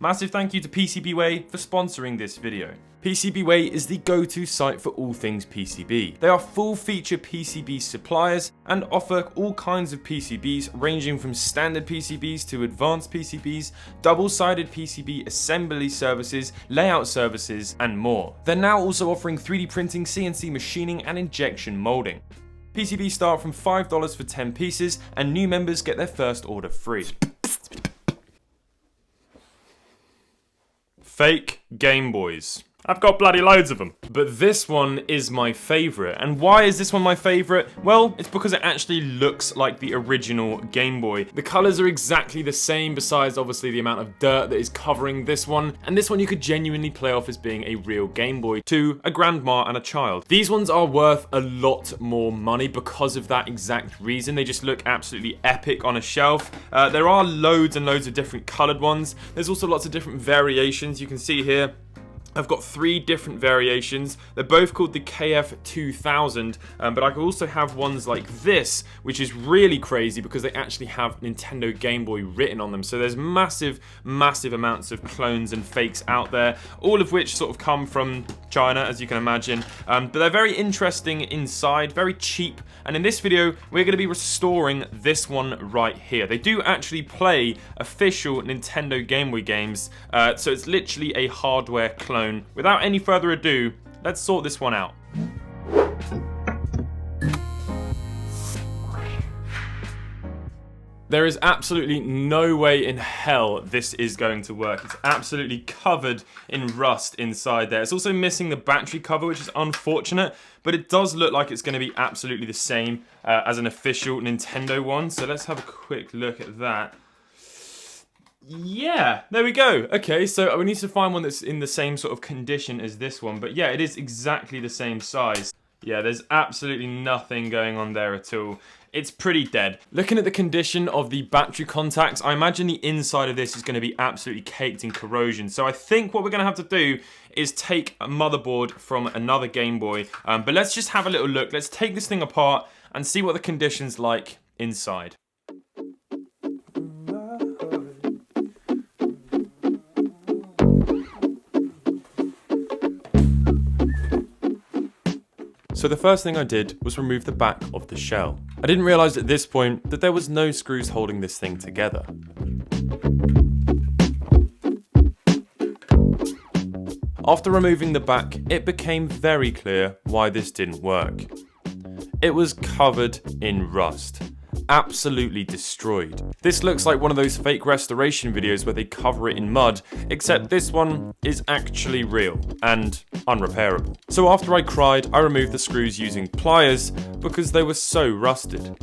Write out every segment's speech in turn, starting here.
Massive thank you to PCBWay for sponsoring this video. PCBWay is the go-to site for all things PCB. They are full-feature PCB suppliers and offer all kinds of PCBs ranging from standard PCBs to advanced PCBs, double-sided PCB assembly services, layout services, and more. They're now also offering 3D printing, CNC machining, and injection molding. PCBs start from $5 for 10 pieces, and new members get their first order free. Fake GameBoys. I've got bloody loads of them. But this one is my favourite. And why is this one my favourite? Well, it's because it actually looks like the original Game Boy. The colours are exactly the same, besides obviously the amount of dirt that is covering this one. And this one you could genuinely play off as being a real Game Boy to a grandma and a child. These ones are worth a lot more money because of that exact reason. They just look absolutely epic on a shelf. There are loads and loads of different coloured ones. There's also lots of different variations. You can see here I've got 3 different variations. They're both called the KF2000, but I could also have ones like this, which is really crazy because they actually have Nintendo Game Boy written on them. So there's massive amounts of clones and fakes out there, all of which sort of come from China, as you can imagine. But they're very interesting inside, very cheap. And in this video, we're going to be restoring this one right here. They do actually play official Nintendo Game Boy games, so it's literally a hardware clone. Without any further ado, let's sort this one out. There is absolutely no way in hell this is going to work. It's absolutely covered in rust inside there. It's also missing the battery cover, which is unfortunate, but it does look like it's going to be absolutely the same as an official Nintendo one. So let's have a quick look at that. Yeah, there we go. Okay, so we need to find one that's in the same sort of condition as this one. But yeah, it is exactly the same size. Yeah, there's absolutely nothing going on there at all. It's pretty dead. Looking at the condition of the battery contacts, I imagine the inside of this is going to be absolutely caked in corrosion. So I think what we're going to have to do is take a motherboard from another Game Boy. But let's just have a little look. Let's take this thing apart and see what the condition's like inside. So the first thing I did was remove the back of the shell. I didn't realise at this point that there was no screws holding this thing together. After removing the back, it became very clear why this didn't work. It was covered in rust. Absolutely destroyed. This looks like one of those fake restoration videos where they cover it in mud, except this one is actually real and unrepairable. So after I cried, I removed the screws using pliers because they were so rusted.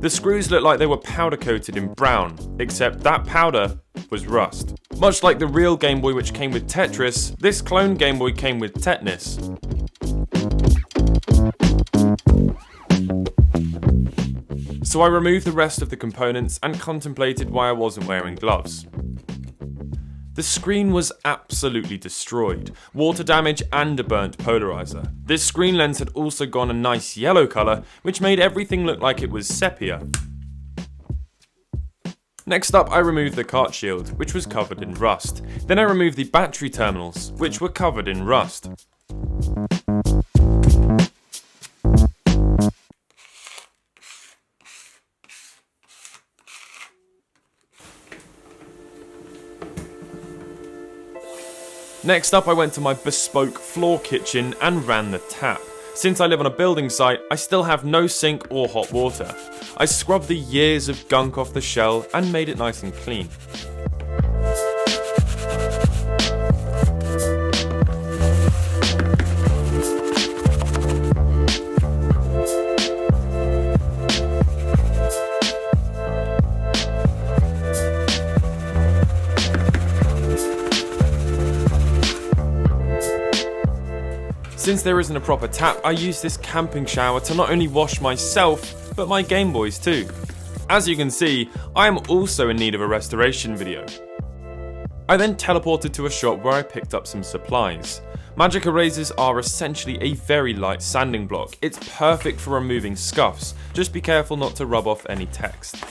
The screws looked like they were powder coated in brown, except that powder was rust. Much like the real Game Boy which came with Tetris, this clone Game Boy came with tetanus. So I removed the rest of the components and contemplated why I wasn't wearing gloves. The screen was absolutely destroyed, water damage and a burnt polarizer. This screen lens had also gone a nice yellow colour, which made everything look like it was sepia. Next up, I removed the cart shield, which was covered in rust. Then I removed the battery terminals, which were covered in rust. Next up, I went to my bespoke floor kitchen and ran the tap. Since I live on a building site, I still have no sink or hot water. I scrubbed the years of gunk off the shell and made it nice and clean. Since there isn't a proper tap, I use this camping shower to not only wash myself, but my Game Boys too. As you can see, I am also in need of a restoration video. I then teleported to a shop where I picked up some supplies. Magic erasers are essentially a very light sanding block. It's perfect for removing scuffs, just be careful not to rub off any text.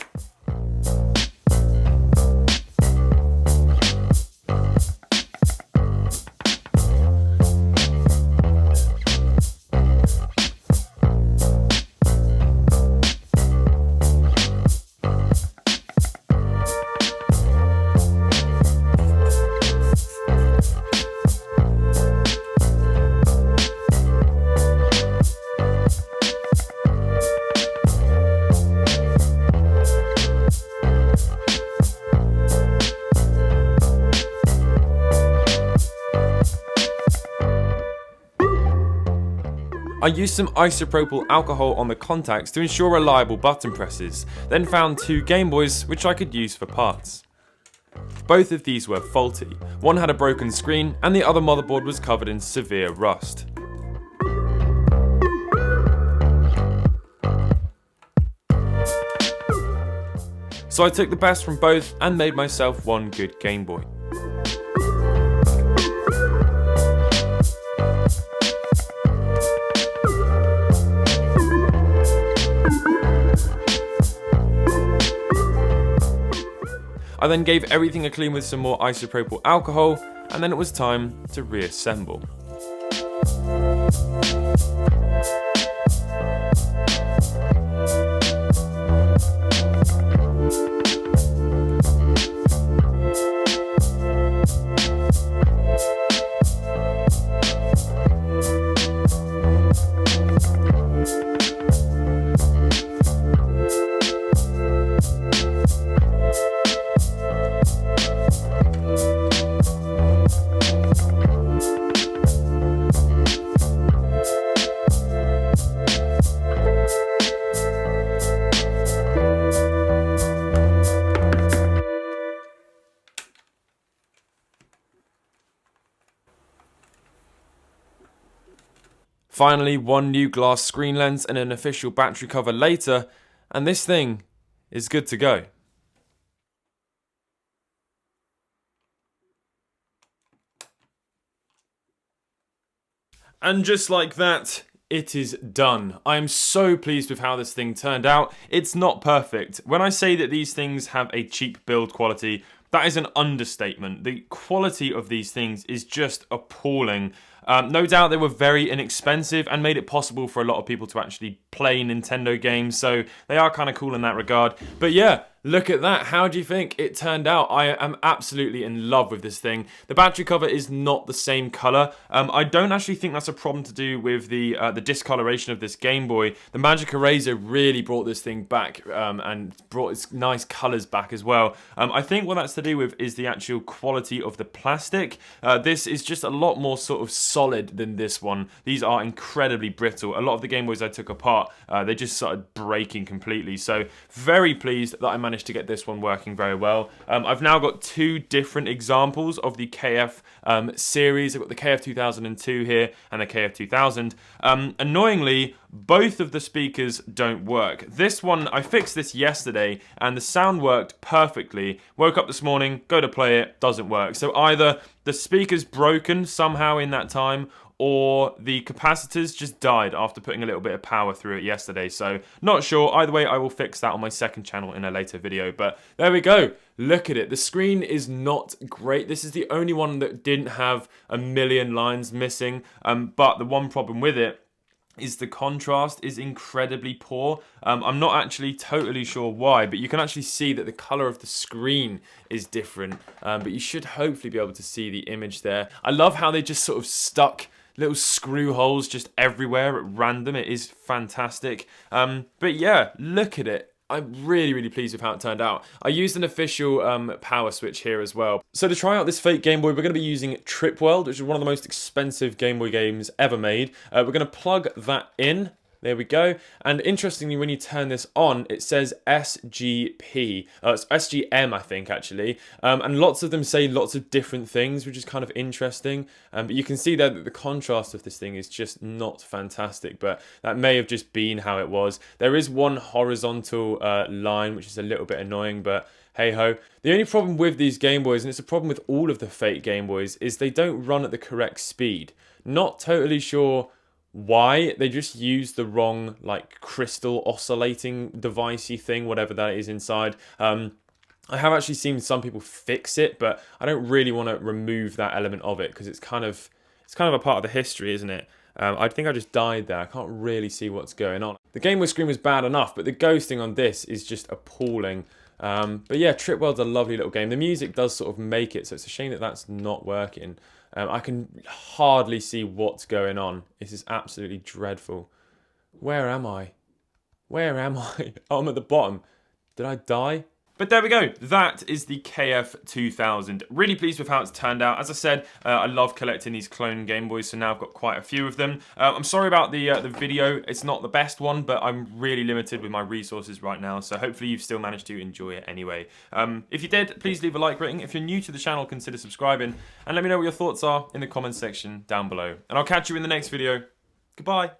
I used some isopropyl alcohol on the contacts to ensure reliable button presses, then found 2 Game Boys which I could use for parts. Both of these were faulty. One had a broken screen and the other motherboard was covered in severe rust. So I took the best from both and made myself one good Game Boy. I then gave everything a clean with some more isopropyl alcohol, and then it was time to reassemble. Finally, one new glass screen lens and an official battery cover later, and this thing is good to go. And just like that, it is done. I am so pleased with how this thing turned out. It's not perfect. When I say that these things have a cheap build quality, that is an understatement. The quality of these things is just appalling. No doubt they were very inexpensive and made it possible for a lot of people to actually play Nintendo games, so they are kind of cool in that regard. But yeah, look at that. How do you think it turned out? I am absolutely in love with this thing. The battery cover is not the same color. I don't actually think that's a problem to do with the discoloration of this Game Boy. The Magic Eraser really brought this thing back and brought its nice colors back as well. I think what that's to do with is the actual quality of the plastic. This is just a lot more sort of solid than this one. These are incredibly brittle. A lot of the Game Boys I took apart, they just started breaking completely. So very pleased that I managed to get this one working very well. I've now got 2 different examples of the KF series. I've got the KF 2002 here and the KF 2000. Annoyingly, both of the speakers don't work. This one, I fixed this yesterday and the sound worked perfectly. Woke up this morning, go to play it, doesn't work. So either the speaker's broken somehow in that time, or the capacitors just died after putting a little bit of power through it yesterday. So not sure. Either way, I will fix that on my second channel in a later video. But there we go. Look at it. The screen is not great. This is the only one that didn't have a million lines missing. But the one problem with it is the contrast is incredibly poor. I'm not actually totally sure why, but you can actually see that the color of the screen is different. But you should hopefully be able to see the image there. I love how they just sort of stuck little screw holes just everywhere at random. It is fantastic. But yeah, look at it. I'm really, really pleased with how it turned out. I used an official power switch here as well. So to try out this fake Game Boy, we're going to be using Trip World, which is one of the most expensive Game Boy games ever made. We're going to plug that in. There we go. And interestingly, when you turn this on, it says SGP. It's SGM, I think, actually. And lots of them say lots of different things, which is kind of interesting. But you can see there that the contrast of this thing is just not fantastic. But that may have just been how it was. There is one horizontal line, which is a little bit annoying, but hey ho. The only problem with these Game Boys, and it's a problem with all of the fake Game Boys, is they don't run at the correct speed. Not totally sure why. They just use the wrong like crystal oscillating devicey thing, whatever that is inside. I have actually seen some people fix it, but I don't really want to remove that element of it because it's kind of a part of the history, isn't it? I think I just died there. I can't really see what's going on. The Game Boy screen was bad enough, but the ghosting on this is just appalling. But yeah, Trip World's a lovely little game. The music does sort of make it, so it's a shame that that's not working. I can hardly see what's going on. This is absolutely dreadful. Where am I? Where am I? Oh, I'm at the bottom. Did I die? But there we go. That is the KF2000. Really pleased with how it's turned out. As I said, I love collecting these clone Game Boys, so now I've got quite a few of them. I'm sorry about the video. It's not the best one, but I'm really limited with my resources right now, so hopefully you've still managed to enjoy it anyway. If you did, please leave a like rating. If you're new to the channel, consider subscribing, and let me know what your thoughts are in the comments section down below. And I'll catch you in the next video. Goodbye.